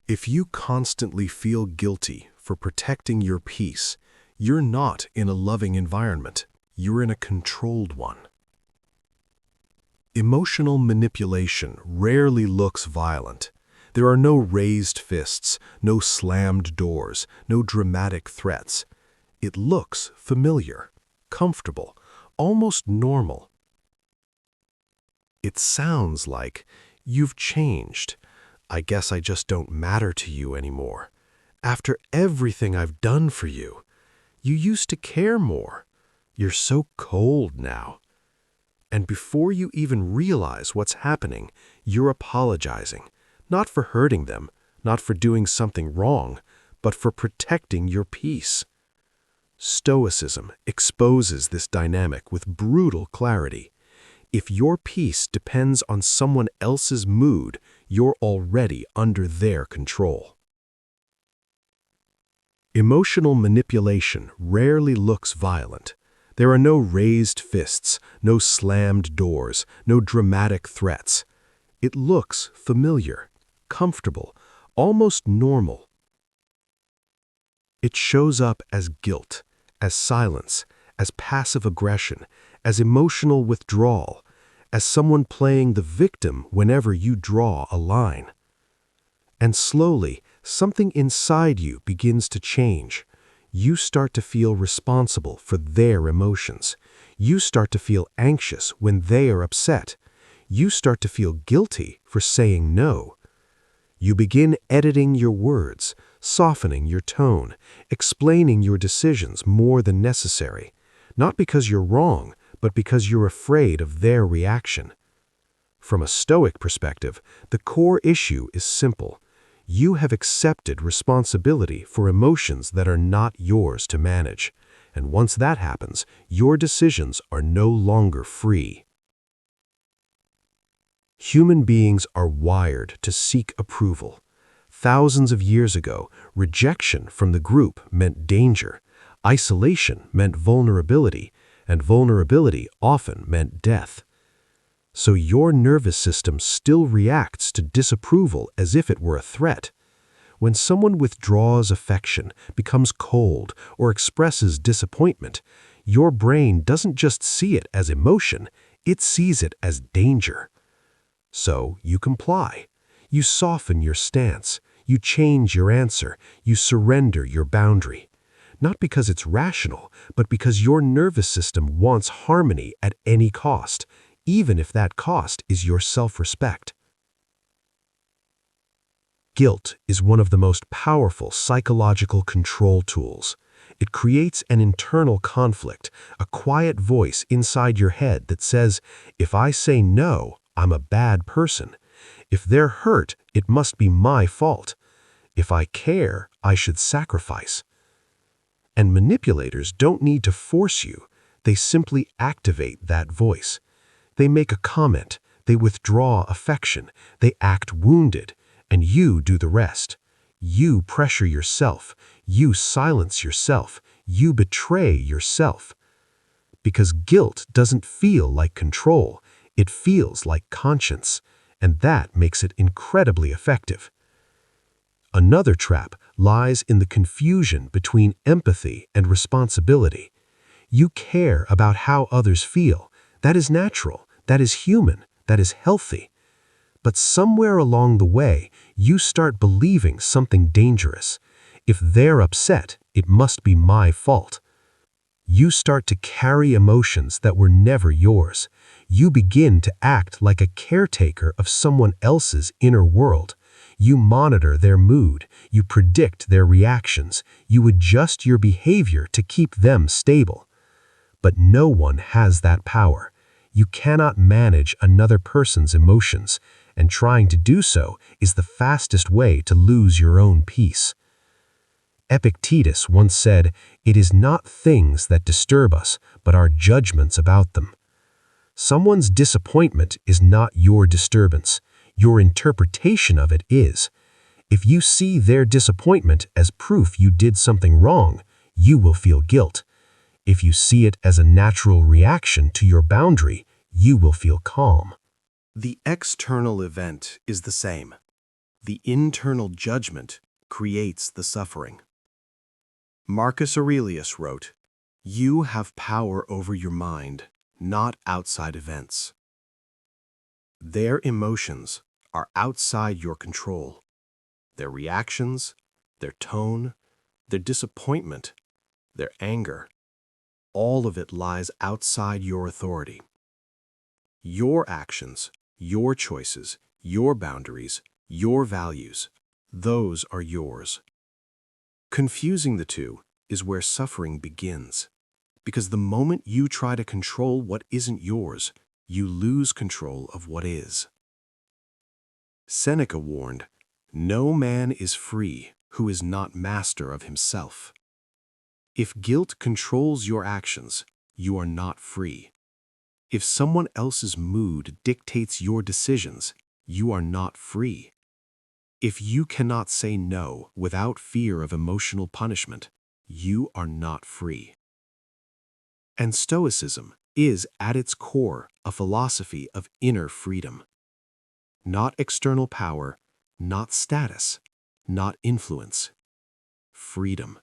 If you constantly feel guilty for protecting your peace, you're not in a loving environment, you're in a controlled one. Emotional manipulation rarely looks violent. There are no raised fists, no slammed doors, no dramatic threats. It looks familiar, comfortable, almost normal. It sounds like, "You've changed. I guess I just don't matter to you anymore. After everything I've done for you, you used to care more. You're so cold now." And before you even realize what's happening, you're apologizing, not for hurting them, not for doing something wrong, but for protecting your peace. Stoicism exposes this dynamic with brutal clarity. If your peace depends on someone else's mood, you're already under their control. Emotional manipulation rarely looks violent. There are no raised fists, no slammed doors, no dramatic threats. It looks familiar, comfortable, almost normal. It shows up as guilt, as silence, as passive aggression, as emotional withdrawal, as someone playing the victim whenever you draw a line. And slowly, something inside you begins to change. You start to feel responsible for their emotions. You start to feel anxious when they are upset. You start to feel guilty for saying no. You begin editing your words, softening your tone, explaining your decisions more than necessary, not because you're wrong, but because you're afraid of their reaction. From a Stoic perspective, the core issue is simple. You have accepted responsibility for emotions that are not yours to manage, and once that happens, your decisions are no longer free. Human beings are wired to seek approval. Thousands of years ago, rejection from the group meant danger, isolation meant vulnerability, and vulnerability often meant death. So your nervous system still reacts to disapproval as if it were a threat. When someone withdraws affection, becomes cold, or expresses disappointment, your brain doesn't just see it as emotion, it sees it as danger. So you comply. You soften your stance. You change your answer. You surrender your boundary. Not because it's rational, but because your nervous system wants harmony at any cost, even if that cost is your self-respect. Guilt is one of the most powerful psychological control tools. It creates an internal conflict, a quiet voice inside your head that says, "If I say no, I'm a bad person. If they're hurt, it must be my fault. If I care, I should sacrifice." And manipulators don't need to force you. They simply activate that voice. They make a comment, they withdraw affection, they act wounded, and you do the rest. You pressure yourself, you silence yourself, you betray yourself. Because guilt doesn't feel like control, it feels like conscience, and that makes it incredibly effective. Another trap lies in the confusion between empathy and responsibility. You care about how others feel. That is natural, that is human, that is healthy. But somewhere along the way, you start believing something dangerous. If they're upset, it must be my fault. You start to carry emotions that were never yours. You begin to act like a caretaker of someone else's inner world. You monitor their mood, you predict their reactions, you adjust your behavior to keep them stable. But no one has that power. You cannot manage another person's emotions, and trying to do so is the fastest way to lose your own peace. Epictetus once said, "It is not things that disturb us, but our judgments about them." Someone's disappointment is not your disturbance. Your interpretation of it is. If you see their disappointment as proof you did something wrong, you will feel guilt. If you see it as a natural reaction to your boundary, you will feel calm. The external event is the same. The internal judgment creates the suffering. Marcus Aurelius wrote, "You have power over your mind, not outside events." Their emotions are outside your control. Their reactions, their tone, their disappointment, their anger, all of it lies outside your authority. Your actions, your choices, your boundaries, your values, those are yours. Confusing the two is where suffering begins, because the moment you try to control what isn't yours, you lose control of what is. Seneca warned, "No man is free who is not master of himself." If guilt controls your actions, you are not free. If someone else's mood dictates your decisions, you are not free. If you cannot say no without fear of emotional punishment, you are not free. And Stoicism is, at its core, a philosophy of inner freedom. Not external power, not status, not influence. Freedom.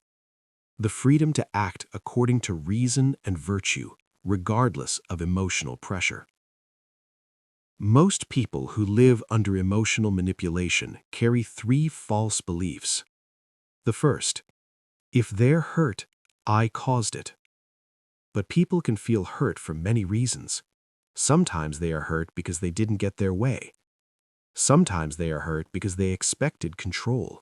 The freedom to act according to reason and virtue, regardless of emotional pressure. Most people who live under emotional manipulation carry 3 false beliefs. The first, if they're hurt, I caused it. But people can feel hurt for many reasons. Sometimes they are hurt because they didn't get their way. Sometimes they are hurt because they expected control.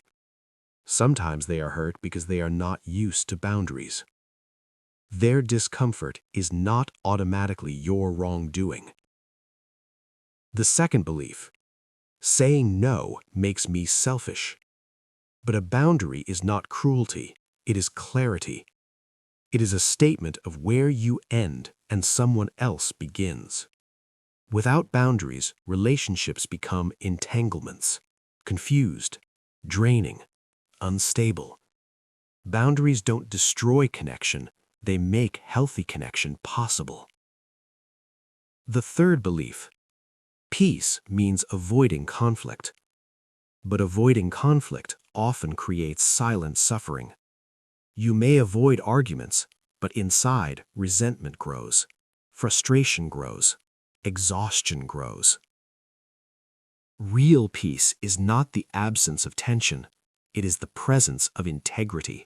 Sometimes they are hurt because they are not used to boundaries. Their discomfort is not automatically your wrongdoing. The second belief, saying no makes me selfish. But a boundary is not cruelty, it is clarity. It is a statement of where you end and someone else begins. Without boundaries, relationships become entanglements, confused, draining, unstable. Boundaries don't destroy connection, they make healthy connection possible. The third belief, peace means avoiding conflict. But avoiding conflict often creates silent suffering. You may avoid arguments, but inside, resentment grows, frustration grows, exhaustion grows. Real peace is not the absence of tension, it is the presence of integrity.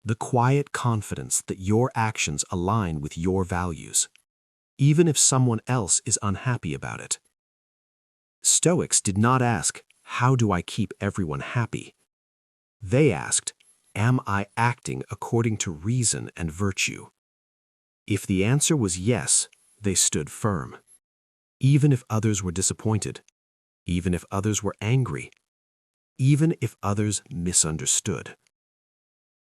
The quiet confidence that your actions align with your values, even if someone else is unhappy about it. Stoics did not ask, how do I keep everyone happy? They asked, am I acting according to reason and virtue? If the answer was yes, they stood firm. Even if others were disappointed, even if others were angry, even if others misunderstood.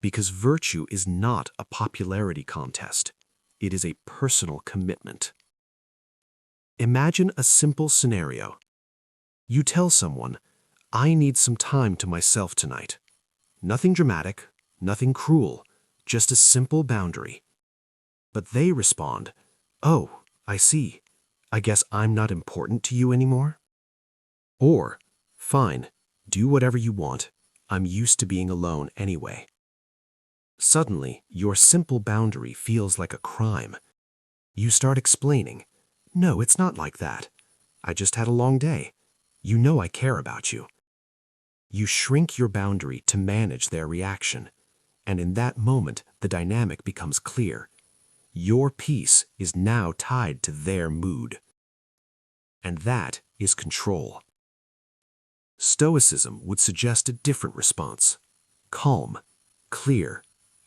Because virtue is not a popularity contest, it is a personal commitment. Imagine a simple scenario. You tell someone, I need some time to myself tonight. Nothing dramatic, nothing cruel, just a simple boundary. But they respond, oh, I see. I guess I'm not important to you anymore? Or, fine, do whatever you want. I'm used to being alone anyway. Suddenly, your simple boundary feels like a crime. You start explaining, no, it's not like that. I just had a long day. You know I care about you. You shrink your boundary to manage their reaction, and in that moment, the dynamic becomes clear. Your peace is now tied to their mood. And that is control. Stoicism would suggest a different response. Calm, clear,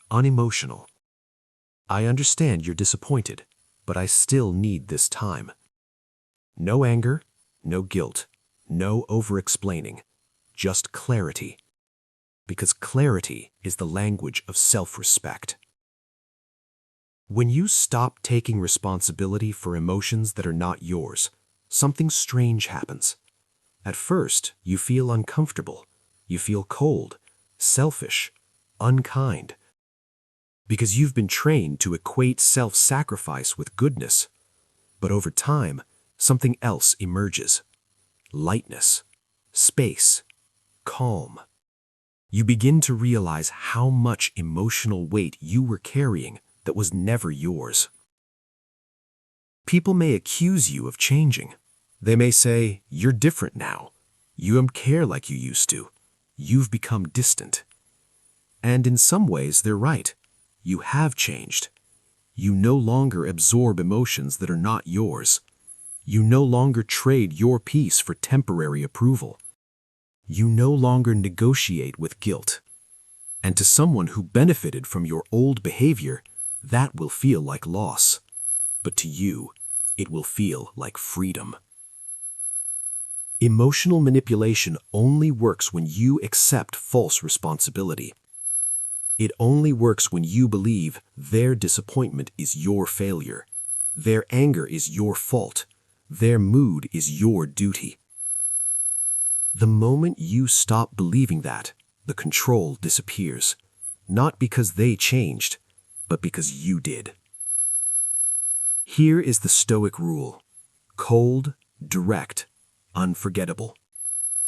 unemotional. I understand you're disappointed, but I still need this time. No anger, no guilt, no over-explaining, just clarity. Because clarity is the language of self-respect. When you stop taking responsibility for emotions that are not yours, something strange happens. At first, you feel uncomfortable. You feel cold, selfish, unkind. Because you've been trained to equate self-sacrifice with goodness. But over time, something else emerges. Lightness, space, calm. You begin to realize how much emotional weight you were carrying that was never yours. People may accuse you of changing. They may say, "You're different now. You don't care like you used to. You've become distant." And in some ways, they're right. You have changed. You no longer absorb emotions that are not yours. You no longer trade your peace for temporary approval. You no longer negotiate with guilt. And to someone who benefited from your old behavior, that will feel like loss. But to you, it will feel like freedom. Emotional manipulation only works when you accept false responsibility. It only works when you believe their disappointment is your failure, their anger is your fault, their mood is your duty. The moment you stop believing that, the control disappears, not because they changed, but because you did. Here is the Stoic rule: cold, direct, unforgettable.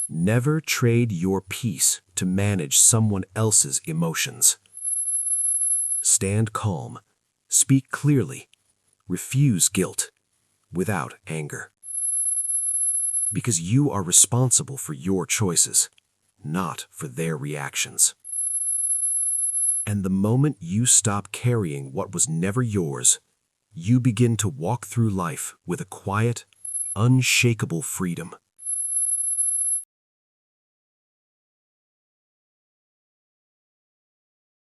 Never trade your peace to manage someone else's emotions. Stand calm, speak clearly, refuse guilt, without anger. Because you are responsible for your choices, not for their reactions. And the moment you stop carrying what was never yours, you begin to walk through life with a quiet, unshakable freedom.